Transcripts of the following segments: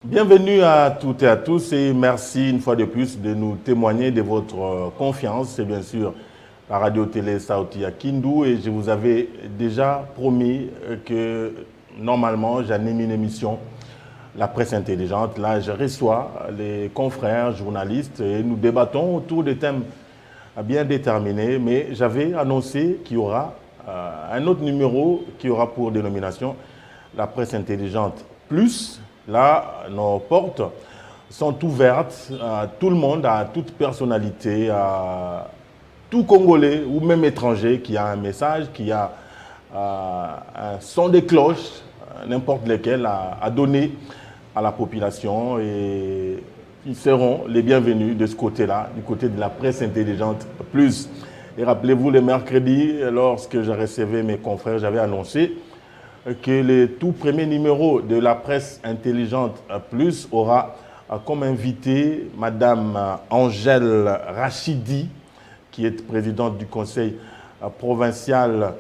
Bienvenue à toutes et à tous et merci une fois de plus de nous témoigner de votre confiance. C'est bien sûr la radio-télé Sauti ya Kindu et je vous avais déjà promis que normalement j'anime une émission, la presse intelligente. Là, je reçois les confrères journalistes et nous débattons autour des thèmes bien déterminés, mais j'avais annoncé qu'il y aura un autre numéro qui aura pour dénomination la presse intelligente plus. Là, nos portes sont ouvertes à tout le monde, à toute personnalité, à tout Congolais ou même étranger qui a un message, qui a un son de cloche, n'importe lequel, à donner à la population. Et ils seront les bienvenus de ce côté-là, du côté de la presse intelligente plus. Et rappelez-vous, le mercredi, lorsque je recevais mes confrères, j'avais annoncé que le tout premier numéro de la presse intelligente plus aura comme invité Madame Angèle Rachidi, qui est présidente du conseil provincial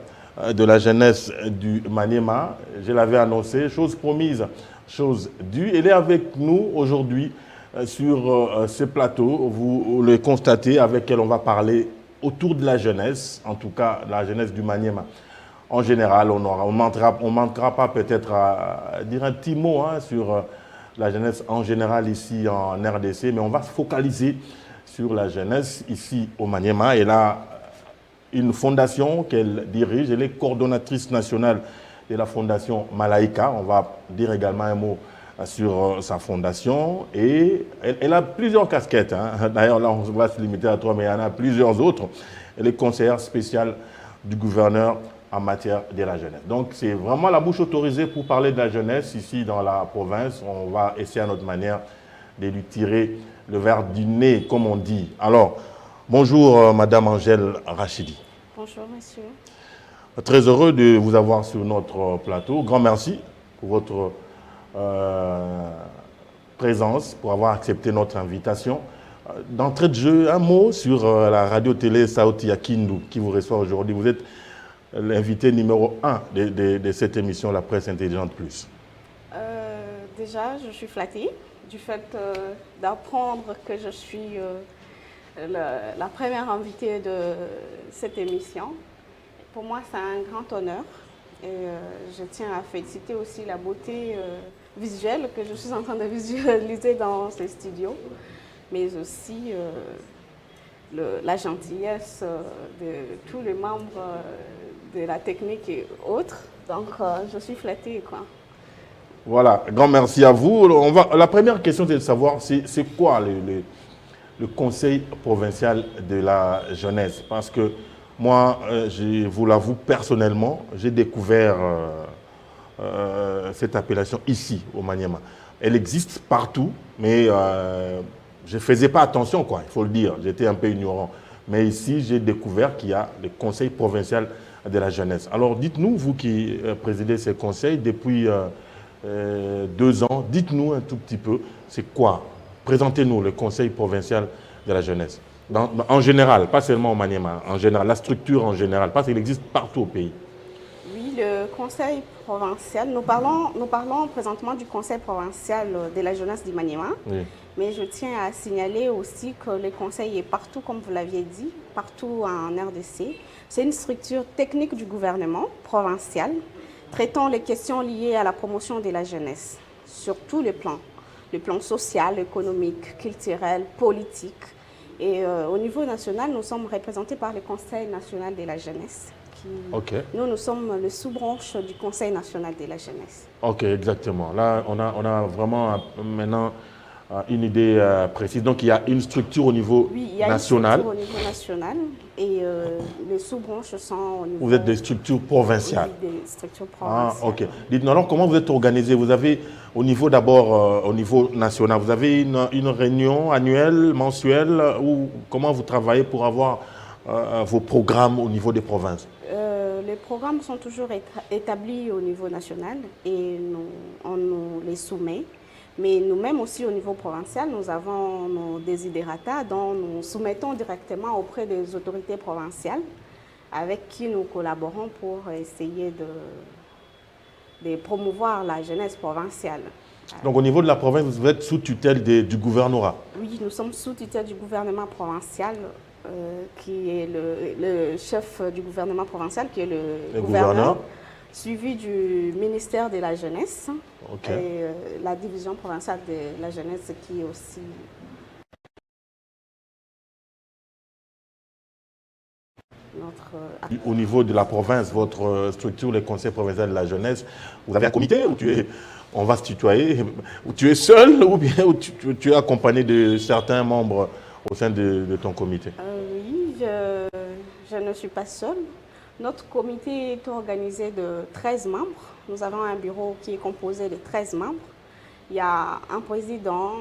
de la jeunesse du Maniema. Je l'avais annoncé, chose promise, chose due. Elle est avec nous aujourd'hui sur ce plateau. Vous le constatez, avec elle on va parler autour de la jeunesse, en tout cas la jeunesse du Maniema. En général, on ne manquera pas peut-être à dire un petit mot sur la jeunesse en général ici en RDC, mais on va se focaliser sur la jeunesse ici au Maniema. Elle a une fondation qu'elle dirige, elle est coordonnatrice nationale de la fondation Malaika. On va dire également un mot sur sa fondation et elle a plusieurs casquettes. D'ailleurs, là, on va se limiter à 3, mais il y en a plusieurs autres. Elle est conseillère spéciale du gouverneur en matière de la jeunesse. Donc, c'est vraiment la bouche autorisée pour parler de la jeunesse ici dans la province. On va essayer à notre manière de lui tirer le verre du nez, comme on dit. Alors, bonjour Madame Angèle Rachidi. Bonjour monsieur. Très heureux de vous avoir sur notre plateau. Grand merci pour votre présence, pour avoir accepté notre invitation. D'entrée de jeu, un mot sur la radio-télé Sauti ya Kindu qui vous reçoit aujourd'hui. Vous êtes l'invité numéro 1 de cette émission, la presse intelligente plus. Déjà, je suis flattée du fait d'apprendre que je suis la première invitée de cette émission. Pour moi, c'est un grand honneur et je tiens à féliciter aussi la beauté visuelle que je suis en train de visualiser dans ce studio, mais aussi la gentillesse de tous les membres de la technique et autres. Donc, je suis flattée, quoi. Voilà, grand merci à vous. La première question, c'est de savoir, c'est quoi le conseil provincial de la jeunesse? Parce que moi, je vous l'avoue personnellement, j'ai découvert cette appellation ici, au Maniema. Elle existe partout, mais je ne faisais pas attention, quoi, il faut le dire. J'étais un peu ignorant. Mais ici, j'ai découvert qu'il y a le conseil provincial de la jeunesse. Alors, dites-nous, vous qui présidez ces conseils depuis 2 ans, dites-nous un tout petit peu, c'est quoi? Présentez-nous le conseil provincial de la jeunesse. En général, pas seulement au Maniema, en général, la structure en général, parce qu'il existe partout au pays. Oui, le conseil provincial, nous parlons présentement du conseil provincial de la jeunesse du Maniema. Oui. Mais je tiens à signaler aussi que le conseil est partout, comme vous l'aviez dit, partout en RDC. C'est une structure technique du gouvernement provincial, traitant les questions liées à la promotion de la jeunesse, sur tous les plans. Le plan social, économique, culturel, politique. Et au niveau national, nous sommes représentés par le Conseil national de la jeunesse. Nous sommes le sous-branche du Conseil national de la jeunesse. Ok, exactement. Là, on a vraiment maintenant une idée précise. Donc, il y a une structure au niveau national. Oui, il y a une structure au niveau national et les sous-branches sont au niveau... Vous êtes des structures provinciales? Oui, des structures provinciales. Ah, ok. Dites-nous alors, comment vous êtes organisé? Vous avez, au niveau d'abord, au niveau national, vous avez une réunion annuelle, mensuelle, ou comment vous travaillez pour avoir vos programmes au niveau des provinces? Les programmes sont toujours établis au niveau national et on nous les soumet. Mais nous-mêmes aussi au niveau provincial, nous avons nos desiderata dont nous soumettons directement auprès des autorités provinciales avec qui nous collaborons pour essayer de promouvoir la jeunesse provinciale. Donc au niveau de la province, vous êtes sous tutelle du gouvernorat? Oui, nous sommes sous tutelle du gouvernement provincial, qui est le chef du gouvernement provincial, qui est le gouverneur, suivi du ministère de la Jeunesse et la division provinciale de la Jeunesse qui est aussi... Au niveau de la province, votre structure, le conseil provincial de la jeunesse, vous avez un comité où on va se tutoyer, où tu es seul ou bien où tu es accompagné de certains membres au sein de ton comité? Oui, je ne suis pas seule. Notre comité est organisé de 13 membres. Nous avons un bureau qui est composé de 13 membres. Il y a un président,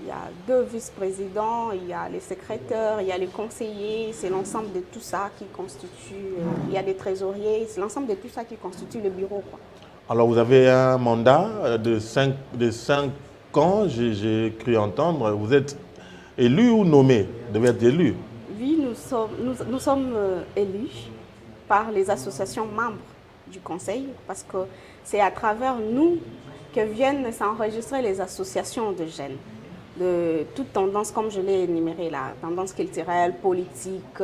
il y a 2 vice-présidents, il y a les secrétaires, il y a les conseillers. C'est l'ensemble de tout ça qui constitue, il y a des trésoriers, c'est l'ensemble de tout ça qui constitue le bureau, quoi. Alors vous avez un mandat de 5 ans, j'ai cru entendre. Vous êtes élu ou nommé? Vous devez être élu. Oui, nous sommes élus par les associations membres du conseil, parce que c'est à travers nous que viennent s'enregistrer les associations de jeunes, de toutes tendances, comme je l'ai énuméré là, tendances culturelles, politiques,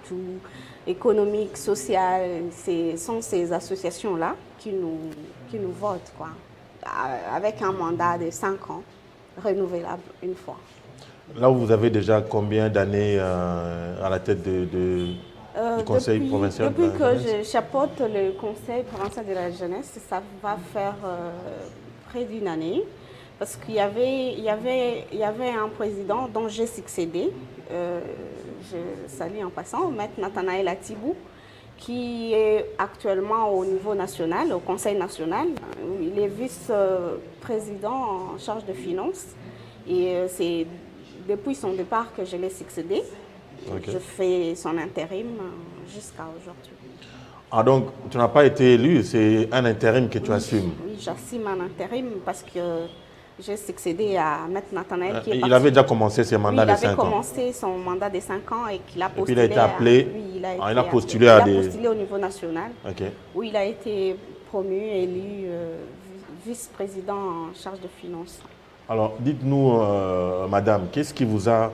tout, économiques, sociales. Ce sont ces associations-là qui nous votent, quoi, avec un mandat de 5 ans, renouvelable une fois. Là, vous avez déjà combien d'années à la tête du conseil provincial? Depuis que je chapeaute le conseil provincial de la jeunesse, ça va faire près d'une année. Parce qu'il y avait un président dont j'ai succédé, je salue en passant, Maître Nathanaël Atibou, qui est actuellement au niveau national, au Conseil national. Il est vice-président en charge de finances. Et c'est depuis son départ que je l'ai succédé. Je fais son intérim jusqu'à aujourd'hui. Ah donc, tu n'as pas été élu, c'est un intérim que tu assumes? Oui, j'assume un intérim parce que j'ai succédé à Maître Nathanaël qui est Il avait déjà commencé ses mandats de 5 ans. Il avait commencé son mandat de 5 ans et qu'il a postulé. Et puis il a été appelé. Il a postulé au niveau national. Où il a été promu, élu vice-président en charge de finances. Alors, dites-nous, madame, qu'est-ce qui vous a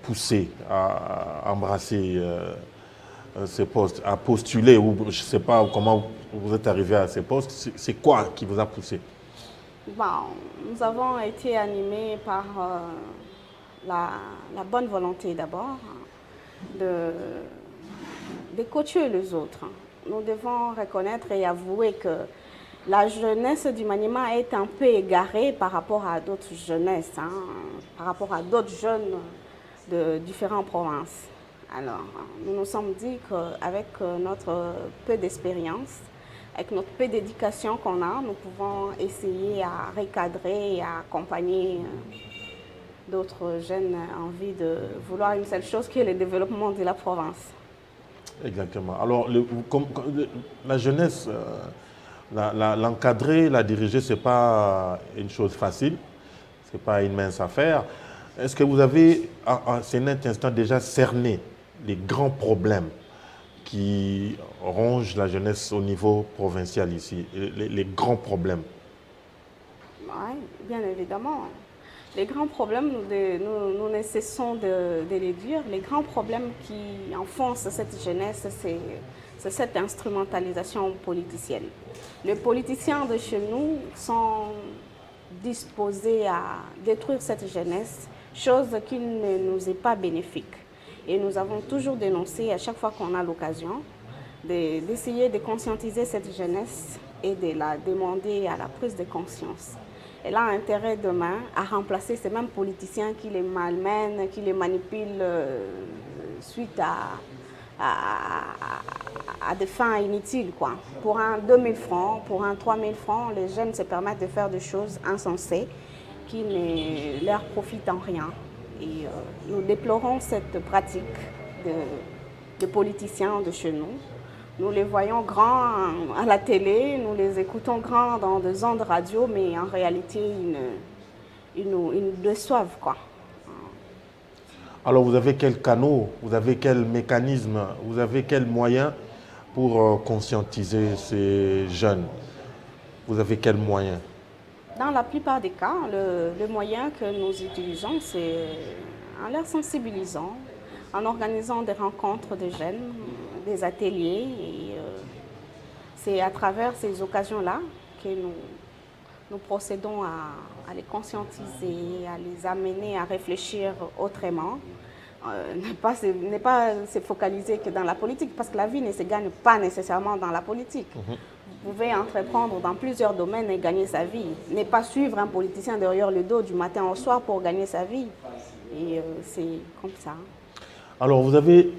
poussé à embrasser ce poste, à postuler, ou je ne sais pas comment vous êtes arrivé à ce poste? C'est quoi qui vous a poussé? Nous avons été animés par la bonne volonté d'abord de coacher les autres. Nous devons reconnaître et avouer que la jeunesse du Maniema est un peu égarée par rapport à d'autres jeunesses, par rapport à d'autres jeunes de différentes provinces. Alors, nous nous sommes dit qu'avec notre peu d'expérience, avec notre peu d'éducation qu'on a, nous pouvons essayer à recadrer et à accompagner d'autres jeunes en vue de vouloir une seule chose qui est le développement de la province. Exactement. Alors, la jeunesse, l'encadrer, la diriger, ce n'est pas une chose facile, ce n'est pas une mince affaire. Est-ce que vous avez, à cet instant, déjà cerné les grands problèmes qui rongent la jeunesse au niveau provincial ici, les grands problèmes? Oui, bien évidemment. Les grands problèmes, nous ne cessons de les dire. Les grands problèmes qui enfoncent cette jeunesse, c'est cette instrumentalisation politicienne. Les politiciens de chez nous sont disposés à détruire cette jeunesse, chose qui ne nous est pas bénéfique. Et nous avons toujours dénoncé, à chaque fois qu'on a l'occasion, d'essayer de conscientiser cette jeunesse et de la demander à la prise de conscience. Elle a intérêt demain à remplacer ces mêmes politiciens qui les malmènent, qui les manipulent suite à des fins inutiles, quoi. Pour un 2000 francs, pour un 3000 francs, les jeunes se permettent de faire des choses insensées qui ne leur profitent en rien. Et nous déplorons cette pratique de politiciens de chez nous. Nous les voyons grands à la télé, nous les écoutons grands dans des ondes radio, mais en réalité, ils nous déçoivent, quoi. Alors, vous avez quel canal, vous avez quel mécanisme, vous avez quel moyen pour conscientiser ces jeunes? vous avez quels moyens? Dans la plupart des cas, le moyen que nous utilisons, c'est en leur sensibilisant, en organisant des rencontres de jeunes, des ateliers. C'est à travers ces occasions-là que nous procédons à les conscientiser, à les amener à réfléchir autrement. Ne pas se focaliser que dans la politique, parce que la vie ne se gagne pas nécessairement dans la politique. Vous pouvez entreprendre dans plusieurs domaines et gagner sa vie. Ne pas suivre un politicien derrière le dos du matin au soir pour gagner sa vie. Et c'est comme ça. Alors, vous avez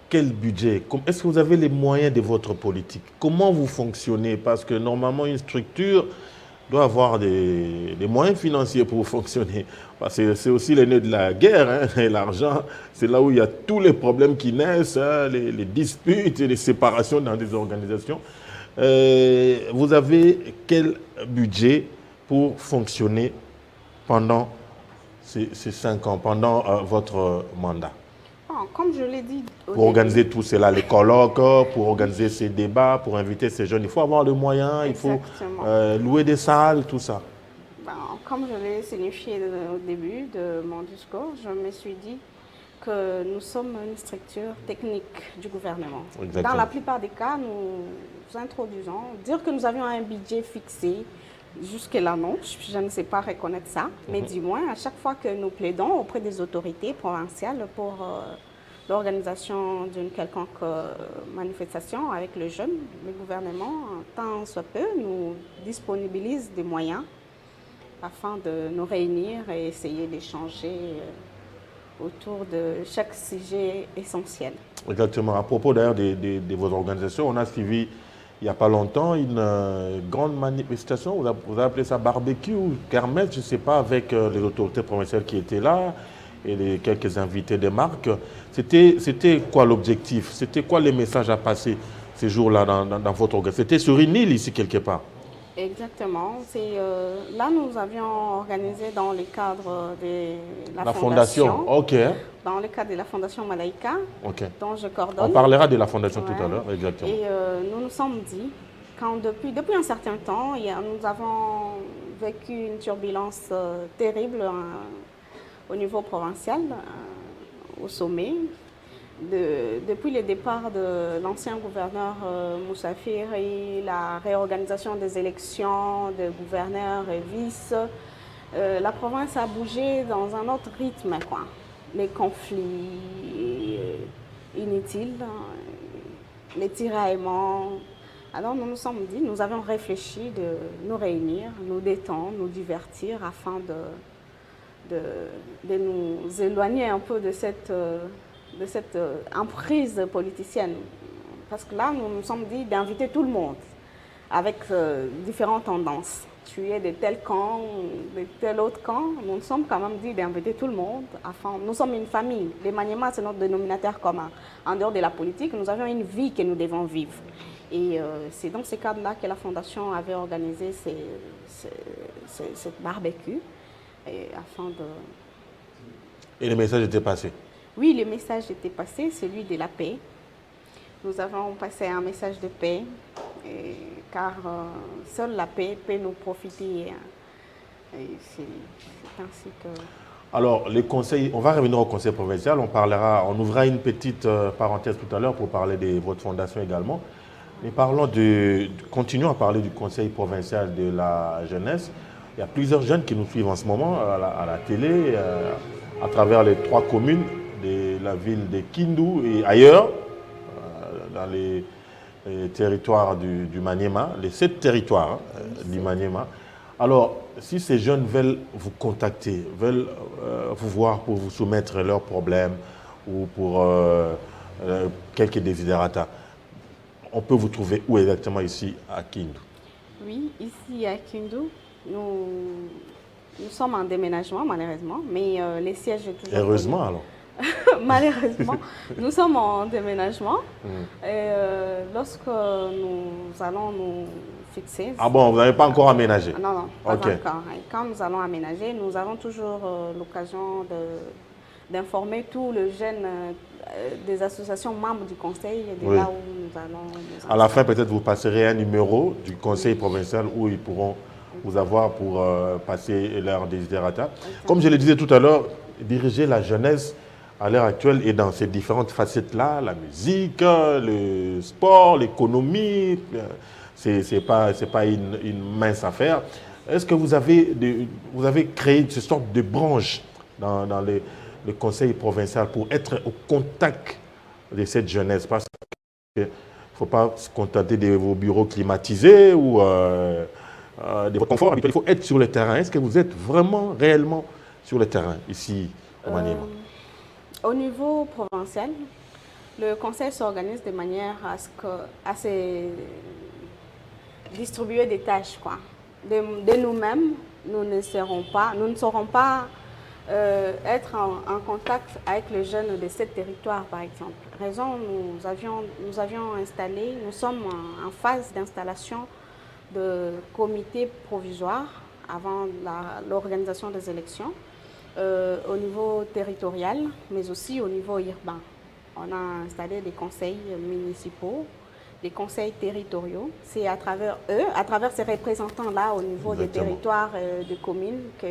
quel budget? Est-ce que vous avez les moyens de votre politique? Comment vous fonctionnez? Parce que normalement, une structure doit avoir des moyens financiers pour fonctionner. Parce que c'est aussi le nœud de la guerre, hein, et l'argent, c'est là où il y a tous les problèmes qui naissent, hein, les disputes et les séparations dans des organisations. Vous avez quel budget pour fonctionner pendant ces 5 ans, pendant votre mandat? Comme je l'ai dit pour organiser tout cela, les colloques, pour organiser ces débats, pour inviter ces jeunes, il faut avoir le moyen, il faut louer des salles, tout ça. Comme je l'ai signifié au début de mon discours, je me suis dit que nous sommes une structure technique du gouvernement. Exactement. Dans la plupart des cas, nous introduisons, dire que nous avions un budget fixé, jusque-là non, je ne sais pas reconnaître ça, mais du moins à chaque fois que nous plaidons auprès des autorités provinciales pour l'organisation d'une quelconque manifestation avec le jeune, le gouvernement, tant soit peu, nous disponibilise des moyens afin de nous réunir et essayer d'échanger autour de chaque sujet essentiel. Exactement. À propos d'ailleurs de vos organisations, on a suivi il n'y a pas longtemps une grande manifestation, vous avez appelé ça barbecue ou kermesse, je ne sais pas, avec les autorités provinciales qui étaient là et quelques invités des marques. C'était quoi l'objectif? C'était quoi les messages à passer ces jours-là dans votre organisation? C'était sur une île ici quelque part? Exactement. Là, nous avions organisé dans le cadre de la fondation. OK. Dans le cadre de la fondation Malaika, dont je coordonne. On parlera de la fondation tout à l'heure, exactement. Et nous nous sommes dit, depuis un certain temps, nous avons vécu une turbulence terrible au niveau provincial, au sommet. Depuis le départ de l'ancien gouverneur Moussa Firi, la réorganisation des élections de gouverneurs et vice, la province a bougé dans un autre rythme, quoi. Les conflits inutiles, les tiraillements. Alors nous nous sommes dit, nous avons réfléchi de nous réunir, nous détendre, nous divertir afin de nous éloigner un peu de cette emprise politicienne. Parce que là, nous nous sommes dit d'inviter tout le monde avec différentes tendances. Tu es de tel camp, de tel autre camp. Nous nous sommes quand même dit d'inviter tout le monde. Nous sommes une famille. Les Maniema, c'est notre dénominateur commun. En dehors de la politique, nous avions une vie que nous devons vivre. Et c'est dans ce cadre-là que la Fondation avait organisé cette barbecue. Et le message était passé? Oui, le message était passé, celui de la paix. Nous avons passé un message de paix, car seule la paix peut nous profiter. C'est ainsi que... Alors, les conseils, on va revenir au conseil provincial, on ouvrira une petite parenthèse tout à l'heure pour parler de votre fondation également. Mais continuons à parler du conseil provincial de la jeunesse. Il y a plusieurs jeunes qui nous suivent en ce moment à la télé, à travers les 3 communes de la ville de Kindu et ailleurs, dans les territoires du Maniema, les 7 territoires du Maniema. Alors, si ces jeunes veulent vous contacter, veulent vous voir pour vous soumettre leurs problèmes ou pour quelques desiderata, on peut vous trouver où exactement ici à Kindu? Oui, ici à Kindu, nous sommes en déménagement malheureusement, mais les sièges est toujours... Heureusement alors. Malheureusement, nous sommes en déménagement. Et lorsque nous allons nous fixer... Ah bon, vous n'avez pas encore aménagé? Non, pas encore. Et quand nous allons aménager, nous avons toujours l'occasion d'informer tous les jeunes des associations membres du conseil et de là où nous allons nous à la fin, peut-être vous passerez un numéro du conseil provincial où ils pourront vous avoir pour passer leur désiderata. Comme je le disais tout à l'heure, diriger la jeunesse à l'heure actuelle et dans ces différentes facettes-là, la musique, le sport, l'économie, c'est pas une mince affaire. Est-ce que vous avez créé cette sorte de branche dans le conseil provincial pour être au contact de cette jeunesse? Parce qu'il ne faut pas se contenter de vos bureaux climatisés ou de votre confort habituel. Il faut être sur le terrain. Est-ce que vous êtes vraiment, réellement sur le terrain ici au Maniema? Au niveau provincial, le conseil s'organise de manière à se distribuer des tâches, quoi. De nous-mêmes, nous ne saurons pas être en contact avec les jeunes de ce territoire, par exemple. Nous avions installé, nous sommes en phase d'installation de comités provisoires avant l'organisation des élections. Au niveau territorial, mais aussi au niveau urbain. On a installé des conseils municipaux, des conseils territoriaux. C'est à travers eux, à travers ces représentants-là au niveau des territoires des communes que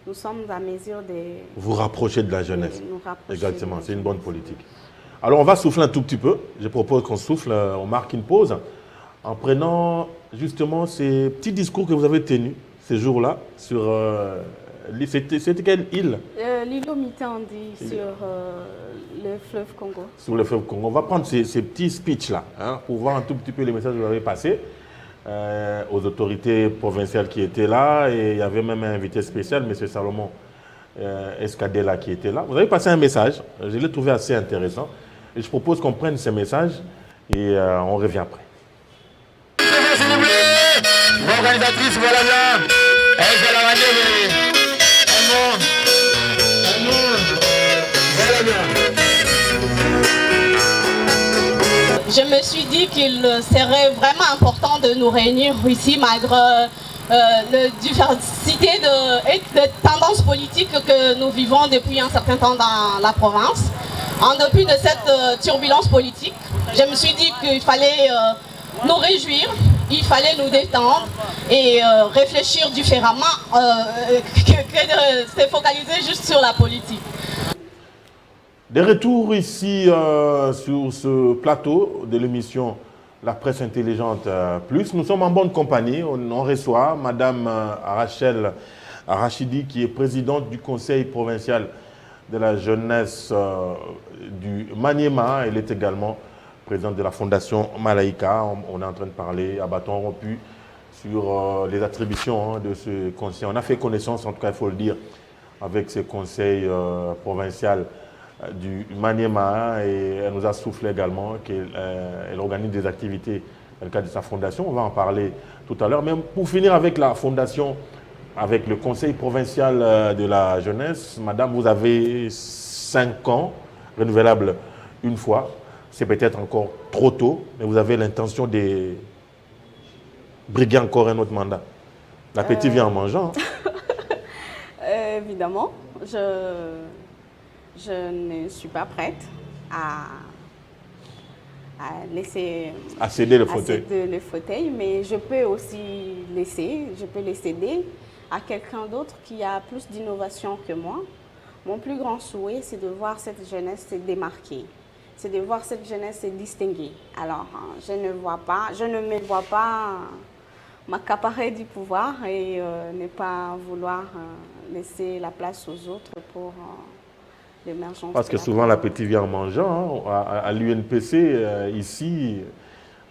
nous sommes à mesure de... Vous rapprocher de la jeunesse. Exactement, c'est une bonne jeunesse. politique. Alors on va souffler un tout petit peu. Je propose qu'on souffle, on marque une pause en prenant justement ces petits discours que vous avez tenus ces jours-là sur... C'était quelle île? L'île Omitandi sur le fleuve Congo. Sur le fleuve Congo. On va prendre ces petits speeches-là pour voir un tout petit peu les messages que vous avez passés aux autorités provinciales qui étaient là. Et il y avait même un invité spécial, M. Salomon Escadella, qui était là. Vous avez passé un message. Je l'ai trouvé assez intéressant. Et je propose qu'on prenne ces messages et on revient après. L'organisatrice, voilà là. Elle va la manière. Je me suis dit qu'il serait vraiment important de nous réunir ici malgré la diversité de tendances politiques que nous vivons depuis un certain temps dans la province. En dépit de cette turbulence politique, je me suis dit qu'il fallait nous réjouir, il fallait nous détendre et réfléchir différemment que de se focaliser juste sur la politique. De retour ici sur ce plateau de l'émission La Presse Intelligente Plus. Nous sommes en bonne compagnie. On reçoit Madame Rachel Arachidi, qui est présidente du Conseil provincial de la jeunesse du Maniema. Elle est également présidente de la Fondation Malaika. On est en train de parler à bâton rompu sur les attributions de ce conseil. On a fait connaissance, en tout cas il faut le dire, avec ce conseil provincial du Maniema, et elle nous a soufflé également qu'elle organise des activités dans le cadre de sa fondation. On va en parler tout à l'heure. Mais pour finir avec la fondation, avec le conseil provincial de la jeunesse, madame, vous avez 5 ans, renouvelables une fois. C'est peut-être encore trop tôt, mais vous avez l'intention de briguer encore un autre mandat. L'appétit vient en mangeant. Évidemment, je ne suis pas prête à laisser... À céder le fauteuil. Céder le fauteuil, mais je peux aussi les céder à quelqu'un d'autre qui a plus d'innovation que moi. Mon plus grand souhait, c'est de voir cette jeunesse se démarquer. C'est de voir cette jeunesse se distinguer. Alors, je ne me vois pas m'accaparer du pouvoir et ne pas vouloir laisser la place aux autres pour l'émergence. Parce que souvent l'appétit vient en mangeant. À l'UNPC, ici,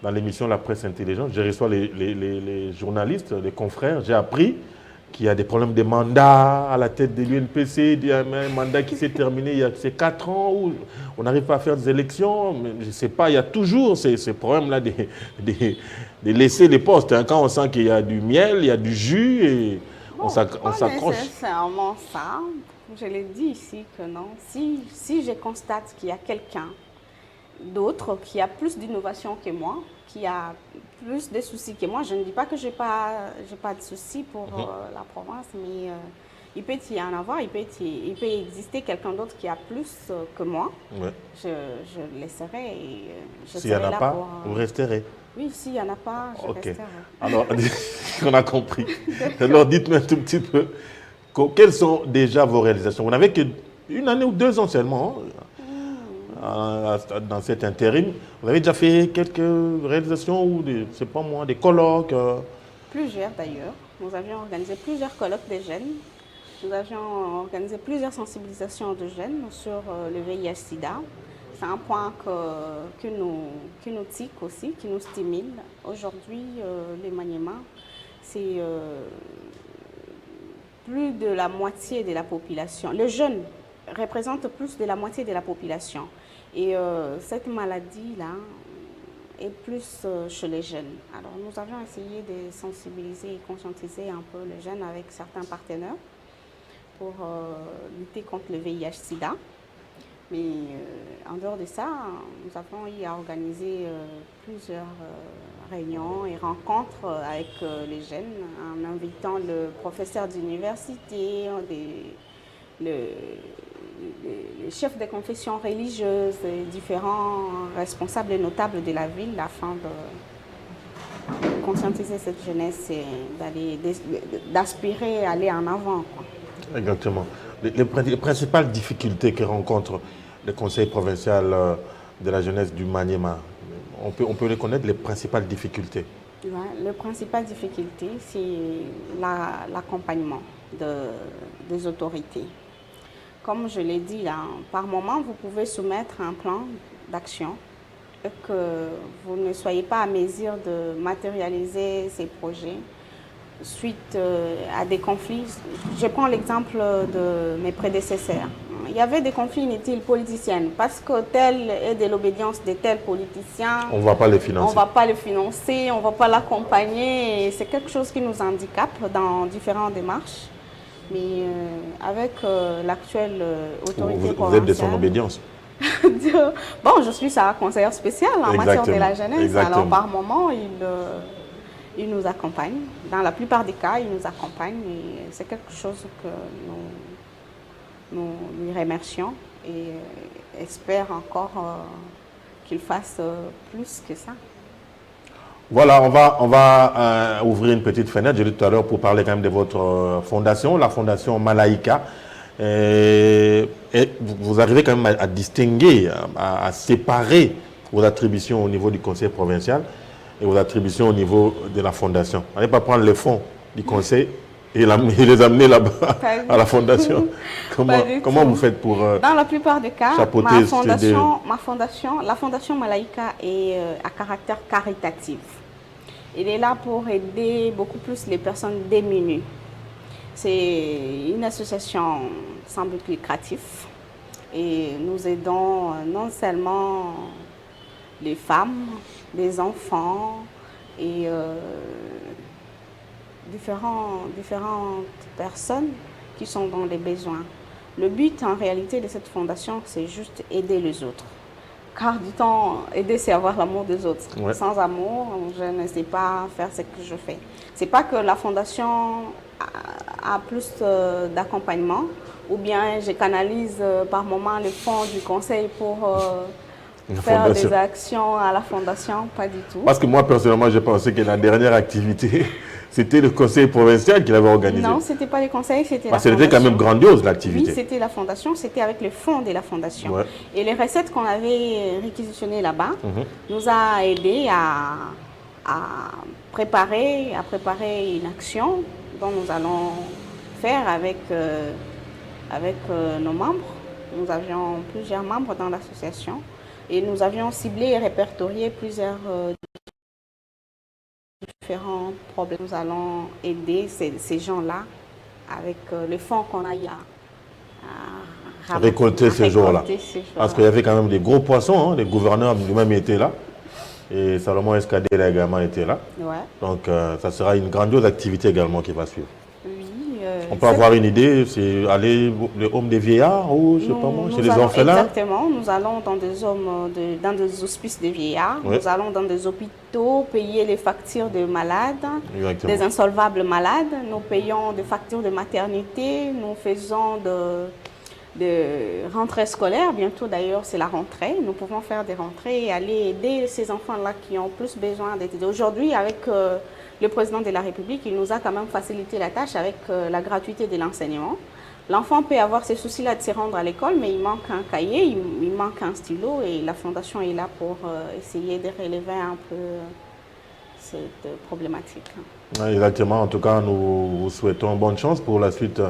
dans l'émission La Presse Intelligente, je reçois les journalistes, les confrères. J'ai appris qu'il y a des problèmes de mandat à la tête de l'UNPC. Il y a un mandat qui s'est terminé il y a 4 ans où on n'arrive pas à faire des élections. Mais je ne sais pas, il y a toujours ces problèmes-là de laisser les postes. Quand on sent qu'il y a du miel, il y a du jus et on s'accroche. C'est nécessairement ça. Je l'ai dit ici que non. Si je constate qu'il y a quelqu'un d'autre qui a plus d'innovation que moi, qui a plus de soucis que moi, je ne dis pas que je n'ai pas de soucis pour la province, mais il peut y en avoir, il peut exister quelqu'un d'autre qui a plus que moi. Ouais. Je le laisserai et je S'il n'y en serai a là pas, pour... vous resterez. Oui, s'il n'y en a pas, je resterai. Alors, on a compris. Alors, dites-moi un tout petit peu, quelles sont déjà vos réalisations? Vous n'avez qu'une année ou 2 ans seulement dans cet intérim. Vous avez déjà fait quelques réalisations ou c'est pas moi, des colloques Plusieurs d'ailleurs. Nous avions organisé plusieurs colloques des jeunes. Nous avions organisé plusieurs sensibilisations de jeunes sur le VIH-Sida. C'est un point qui nous tique aussi, qui nous stimule. Aujourd'hui, les Maniema, c'est plus de la moitié de la population. Les jeunes représentent plus de la moitié de la population. Et cette maladie-là est plus chez les jeunes. Alors nous avions essayé de sensibiliser et conscientiser un peu les jeunes avec certains partenaires pour lutter contre le VIH-Sida. Mais en dehors de ça, nous avons eu à organiser plusieurs réunions et rencontres avec les jeunes en invitant le professeur d'université, les chefs des confessions religieuses et différents responsables et notables de la ville afin de conscientiser cette jeunesse et d'aspirer à aller en avant, quoi. Exactement. Les principales difficultés que rencontre le conseil provincial de la jeunesse du Maniema, on peut les connaître, les principales difficultés. Ouais, les principales difficultés, c'est l'accompagnement des autorités. Comme je l'ai dit, là, par moment, vous pouvez soumettre un plan d'action et que vous ne soyez pas à mesure de matérialiser ces projets suite à des conflits. Je prends l'exemple de mes prédécesseurs. Il y avait des conflits inutiles politiciens parce que tel est de l'obédience de tel politicien. On ne va pas les financer. On ne va pas le financer, on ne va pas l'accompagner. C'est quelque chose qui nous handicape dans différentes démarches. Mais avec l'actuelle autorité provinciale... Vous êtes de son obédience. Bon, je suis sa conseillère spéciale en matière de la jeunesse. Exactement. Alors par moment, il nous accompagne. Dans la plupart des cas, il nous accompagne. Et c'est quelque chose que nous lui remercions et espère encore qu'il fasse plus que ça. Voilà, on va ouvrir une petite fenêtre, j'ai dit tout à l'heure, pour parler quand même de votre fondation, la fondation Malaika. Et vous arrivez quand même à distinguer, à séparer vos attributions au niveau du conseil provincial et vos attributions au niveau de la fondation. Vous n'allez pas prendre les fonds du conseil et les amener là-bas à la fondation. Comment vous faites pour dans la plupart des cas, la fondation Malaika est à caractère caritatif. Elle est là pour aider beaucoup plus les personnes démunies. C'est une association sans but lucratif et nous aidons non seulement les femmes, les enfants et différentes personnes qui sont dans les besoins. Le but en réalité de cette fondation, c'est juste aider les autres. Car du temps, aider, c'est avoir l'amour des autres. Ouais. Sans amour, je ne sais pas faire ce que je fais. C'est pas que la fondation a plus d'accompagnement ou bien je canalise par moment les fonds du conseil pour faire des actions à la fondation, pas du tout. Parce que moi, personnellement, j'ai pensé que la dernière activité, c'était le conseil provincial qui l'avait organisé. Non, ce n'était pas le conseil, c'était la fondation. C'était quand même grandiose, l'activité. Oui, c'était la fondation, c'était avec les fonds de la fondation. Ouais. Et les recettes qu'on avait réquisitionnées là-bas nous a aidés à préparer une action dont nous allons faire avec nos membres. Nous avions plusieurs membres dans l'association et nous avions ciblé et répertorié plusieurs différents problèmes. Nous allons aider ces gens-là avec les fonds qu'on a à récolter ces jours-là. Parce qu'il y avait quand même des gros poissons, hein, les gouverneurs lui-même étaient là. Et Salomon Escadé a également été là. Ouais. Donc ça sera une grandiose activité également qui va suivre. Oui, On peut avoir une idée, c'est aller le home des vieillards ou je sais pas moi, chez les orphelins. Exactement, nous allons dans des hospices de vieillards, nous allons dans des hôpitaux payer les factures de malades, des insolvables malades, nous payons des factures de maternité, nous faisons de rentrée scolaire, bientôt d'ailleurs c'est la rentrée, nous pouvons faire des rentrées et aller aider ces enfants-là qui ont plus besoin d'être aidés. Aujourd'hui, avec le président de la République, il nous a quand même facilité la tâche avec la gratuité de l'enseignement. L'enfant peut avoir ces soucis-là de se rendre à l'école, mais il manque un cahier, il manque un stylo et la Fondation est là pour essayer de relever un peu cette problématique. Exactement, en tout cas, nous vous souhaitons bonne chance pour la suite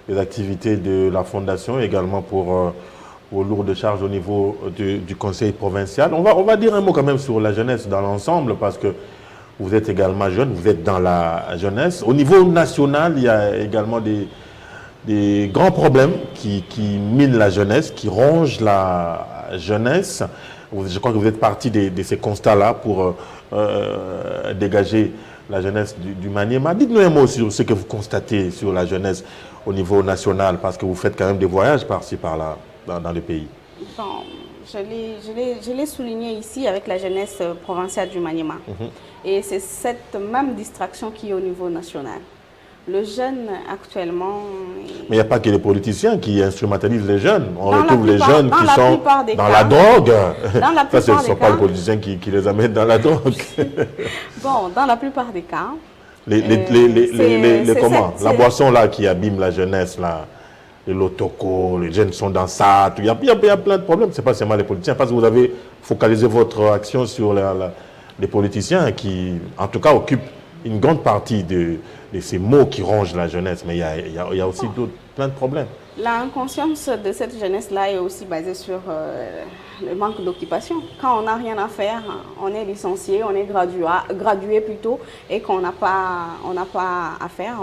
des activités de la Fondation, également pour vos lourdes charges au niveau du Conseil provincial. On va dire un mot quand même sur la jeunesse dans l'ensemble, parce que vous êtes également jeune, vous êtes dans la jeunesse. Au niveau national, il y a également des grands problèmes qui minent la jeunesse, qui rongent la jeunesse. Je crois que vous êtes parti de ces constats-là pour dégager la jeunesse du Maniema. Dites-nous un mot sur ce que vous constatez sur la jeunesse au niveau national, parce que vous faites quand même des voyages par-ci, par-là, dans le pays. Bon, je l'ai souligné ici avec la jeunesse provinciale du Maniema. Et c'est cette même distraction qui est au niveau national. Le jeune, actuellement... Mais il n'y a pas que les politiciens qui instrumentalisent les jeunes. On retrouve les jeunes qui sont dans la drogue. Ça, ce ne sont pas les politiciens qui les amènent dans la drogue. Bon, dans la plupart des cas... Comment la boisson là qui abîme la jeunesse, là, les lotocos, les jeunes sont dans ça. Il y a plein de problèmes. Ce n'est pas seulement les politiciens, parce que vous avez focalisé votre action sur les politiciens qui, en tout cas, occupent une grande partie de ces maux qui rongent la jeunesse. Mais il y a aussi plein de problèmes. L'inconscience de cette jeunesse-là est aussi basée sur le manque d'occupation. Quand on n'a rien à faire, on est licencié, on est gradué plutôt, et qu'on n'a pas à faire,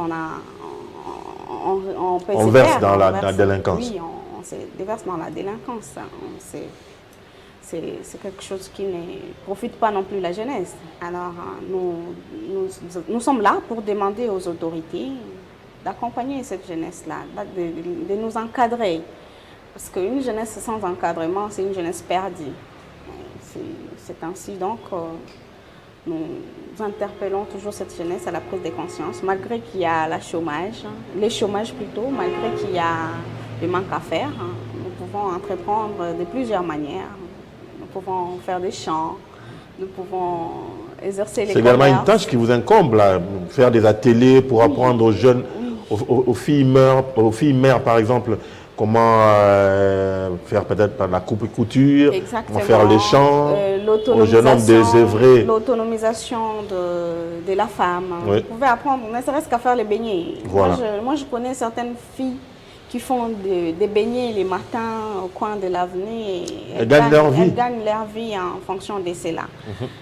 on verse dans la délinquance. Oui, on se déverse dans la délinquance. C'est quelque chose qui ne profite pas non plus la jeunesse. Alors, nous sommes là pour demander aux autorités d'accompagner cette jeunesse-là, de nous encadrer. Parce qu'une jeunesse sans encadrement, c'est une jeunesse perdue. C'est ainsi donc nous interpellons toujours cette jeunesse à la prise de conscience, malgré qu'il y a les chômages plutôt, malgré qu'il y a le manque à faire. Nous pouvons entreprendre de plusieurs manières. Nous pouvons faire des chants, nous pouvons exercer les commerces. C'est également une tâche qui vous incombe, là, faire des ateliers pour apprendre aux jeunes, aux filles mères par exemple, comment faire peut-être la coupe et couture, comment faire les chants, aux jeunes hommes désœuvrés. L'autonomisation de la femme. Oui. Vous pouvez apprendre, ne serait-ce qu'à faire les beignets. Voilà. Moi, je connais certaines filles qui font des beignets les matins au coin de l'avenue. Elles gagnent leur vie en fonction de cela.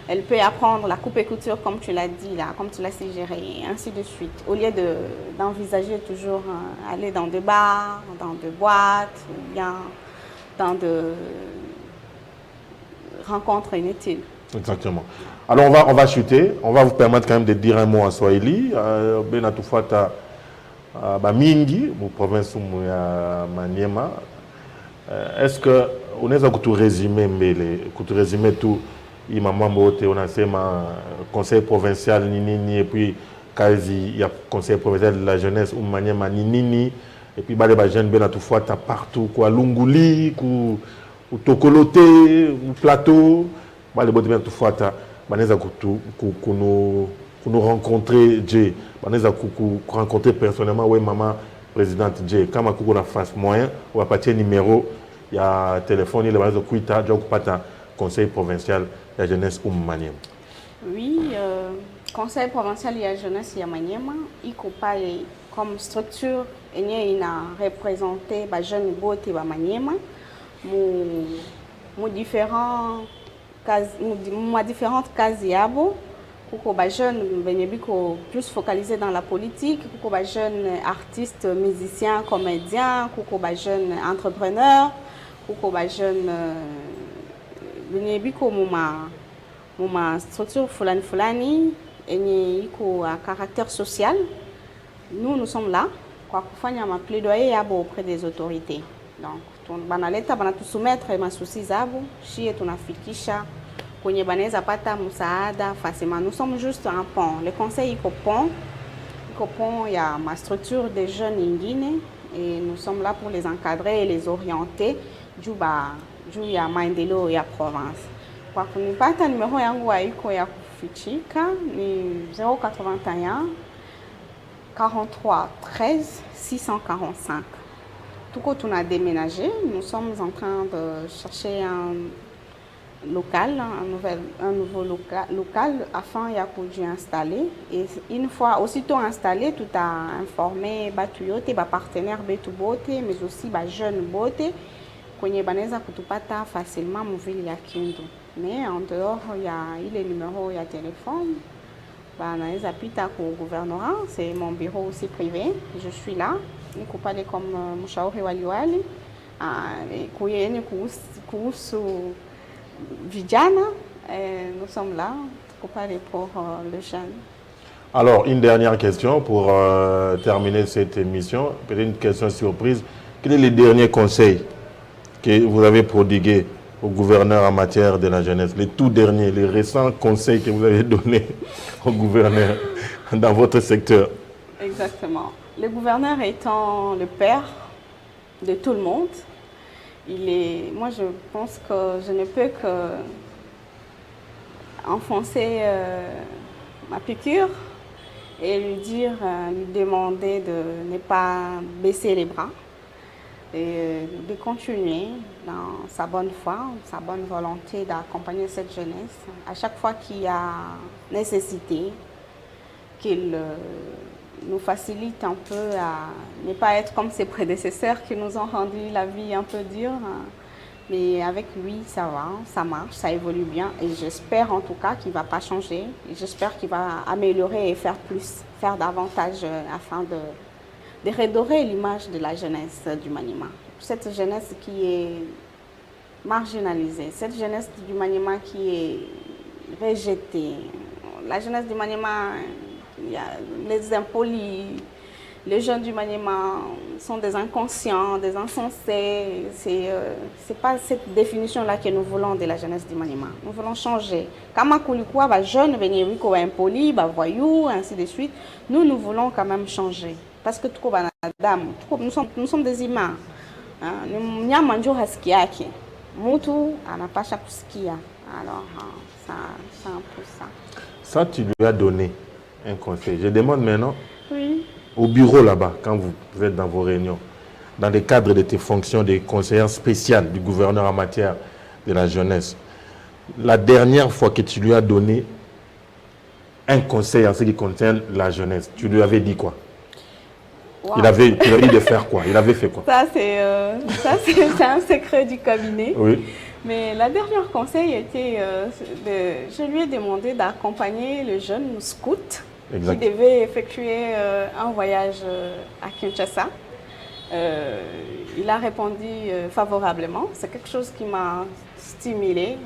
Elle peut apprendre la coupe et couture, comme tu l'as dit, là, comme tu l'as suggéré, et ainsi de suite. Au lieu d'envisager toujours aller dans des bars, dans des boîtes, ou bien dans des rencontres inutiles. Exactement. Alors on va chuter. On va vous permettre quand même de dire un mot en Swahili. Mingi, mu province ya Maniema. Est-ce que unaweza kuturesume tu hii mambo yote unasema conseil provincial ni nini, et puis kazi ya conseil provincial de la jeunesse Maniema ni nini, et puis bale ba jeune bena tufuata partout kwa Lunguli, ku Tokolote, ku plateau, bale bote bena tufuata banaweza nous rencontrer Jay, rencontrer personnellement oui maman présidente Jay, kama kuko na face moyen ou à partir numéro il y a téléphone il va kuita donc pata conseil provincial de la jeunesse Maniema. Oui, conseil provincial de la jeunesse ya Maniema iko pale comme structure enye ina représenter ba jeune bote ba Maniema mu différentes cases yabo. Kuko ba jeune benyebiko plus focalisé dans la politique, kuko ba jeune artiste, musicien, comédien, kuko ba jeune entrepreneur, kuko ba jeune benyebiko muma structure fulani enye iko à caractère social. Nous sommes là kwa kufanya mapledoyer yabo auprès des autorités. Donc banaleta banatusumetre masusi zabo, shie tunafikisha kwenye banaweza pata msaada facilement. Nous sommes juste un pont. Le conseil iko pont ya ma structure des jeunes ingine et nous sommes là pour les encadrer et les orienter juu ya maendeleo ya province. Kwa kunipata numero yangu haiko ya kufichika ni 081 43 13 645. Tout on a déménagé, nous sommes en train de chercher un nouveau local afin d'y installer. Et une fois aussitôt installé, tout a informé Batuyote, partenaire Betubote, mais aussi jeune Bote, kwenye banaweza kutupata facilement mvili ya Kindu. Mais en dehors, il y a les numéros de téléphone. Banaweza pita au gouvernorat, c'est mon bureau aussi privé. Je suis là. Niko pale comme mshauri wa liwali. Kuyeni kuhusu vijana. Nous sommes là. Niko pale pour le jeune. Alors, une dernière question pour terminer cette émission. Peut-être une question surprise. Quel est le dernier conseil que vous avez prodigué au gouverneur en matière de la jeunesse? Les tout derniers, les récents conseils que vous avez donnés au gouverneur dans votre secteur? Exactement. Le gouverneur étant le père de tout le monde, moi je pense que je ne peux que enfoncer ma piqûre et lui demander de ne pas baisser les bras et de continuer dans sa bonne foi, sa bonne volonté d'accompagner cette jeunesse. À chaque fois qu'il y a nécessité, qu'il nous facilite un peu à ne pas être comme ses prédécesseurs qui nous ont rendu la vie un peu dure. Mais avec lui, ça va, ça marche, ça évolue bien. Et j'espère en tout cas qu'il ne va pas changer. J'espère qu'il va améliorer et faire plus, faire davantage afin de redorer l'image de la jeunesse du Maniema. Cette jeunesse qui est marginalisée, cette jeunesse du Maniema qui est rejetée. La jeunesse du Maniema, il y a les impolis, les jeunes du Maniema sont des inconscients, des insensés. C'est pas cette définition-là que nous voulons de la jeunesse du Maniema. Nous voulons changer. Kama kulikuwa ba jeunes venir wiko ba impoli, ba voyous, ainsi de suite. Nous voulons quand même changer. Parce que tuko banadamu, nous sommes des humains. Mnyama ndio hasikia yake. Mtu anapasha kusikia. Alors c'est un peu ça. Ça, tu lui as donné un conseil. Je demande maintenant, oui, au bureau là-bas, quand vous êtes dans vos réunions, dans le cadre de tes fonctions de conseillère spéciale du gouverneur en matière de la jeunesse, la dernière fois que tu lui as donné un conseil en ce qui concerne la jeunesse, tu lui avais dit quoi? Wow. Tu lui avais dit de faire quoi? Il avait fait quoi? Ça, c'est un secret du cabinet. Oui. Mais la dernière conseil était, je lui ai demandé d'accompagner le jeune scout qui devait effectuer un voyage à Kinshasa. Il a répondu favorablement. C'est quelque chose qui m'a stimulée.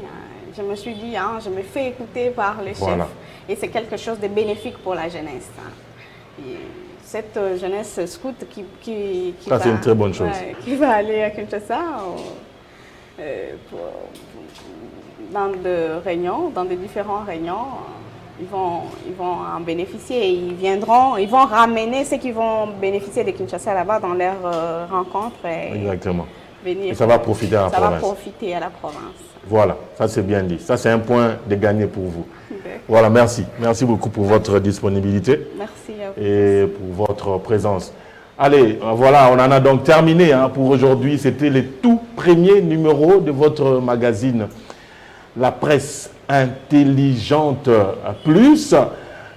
Je me suis dit, je me fais écouter par les chefs. Et c'est quelque chose de bénéfique pour la jeunesse. Et cette jeunesse scout qui ça, c'est une très bonne chose. Qui va aller à Kinshasa dans des différents réunions, ils vont en bénéficier et ils vont ramener ceux qui vont bénéficier de Kinshasa là-bas dans leurs rencontres. Exactement. Et ça va profiter à la province. Ça va profiter à la province. Voilà, ça c'est bien dit. Ça c'est un point de gagner pour vous. Voilà, merci. Merci beaucoup pour votre disponibilité. Merci à vous. Et pour votre présence. Allez, voilà, on en a donc terminé pour aujourd'hui. C'était le tout premier numéro de votre magazine, La Presse Intelligente Plus.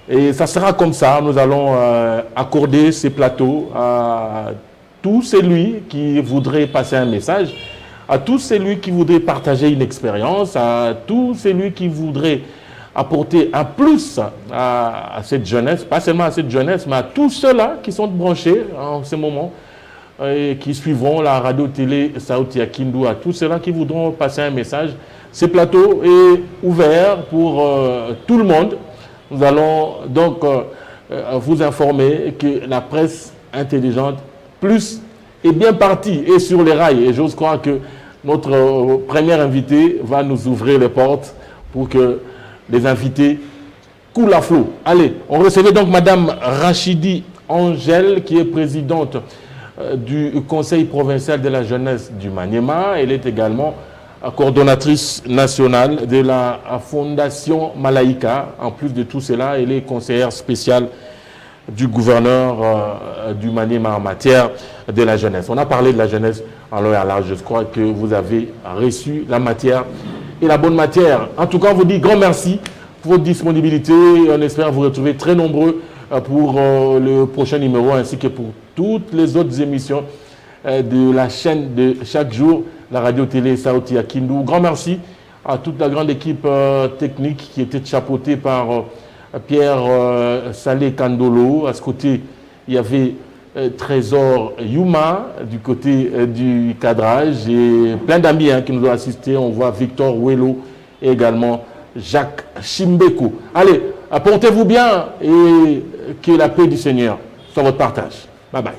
Et ça sera comme ça. Nous allons accorder ces plateaux à tout celui qui voudrait passer un message, à tout celui qui voudrait partager une expérience, à tout celui qui voudrait apporter un plus à cette jeunesse, pas seulement à cette jeunesse, mais à tous ceux-là qui sont branchés en ce moment et qui suivront la radio-télé Sauti ya Kindu, à tous ceux-là qui voudront passer un message. Ce plateau est ouvert pour tout le monde. Nous allons donc vous informer que la presse intelligente, plus et bien partie et sur les rails. Et j'ose croire que notre premier invité va nous ouvrir les portes pour que les invités coulent à flot. Allez, on recevait donc Madame Rachidi Angèle, qui est présidente du Conseil provincial de la jeunesse du Maniema. Elle est également coordonnatrice nationale de la Fondation Malaika. En plus de tout cela, elle est conseillère spéciale du gouverneur du Maniema en matière de la jeunesse. On a parlé de la jeunesse en long et en large. Je crois que vous avez reçu la matière et la bonne matière. En tout cas, on vous dit grand merci pour votre disponibilité. On espère vous retrouver très nombreux pour le prochain numéro ainsi que pour toutes les autres émissions de la chaîne de chaque jour, la radio-télé Sauti à Kindu. Grand merci à toute la grande équipe technique qui était chapeautée par Pierre Salé Kandolo. À ce côté, il y avait Trésor Yuma du côté du cadrage et plein d'amis qui nous ont assistés. On voit Victor Ouello et également Jacques Chimbeko. Allez, portez-vous bien et que la paix du Seigneur soit votre partage. Bye bye.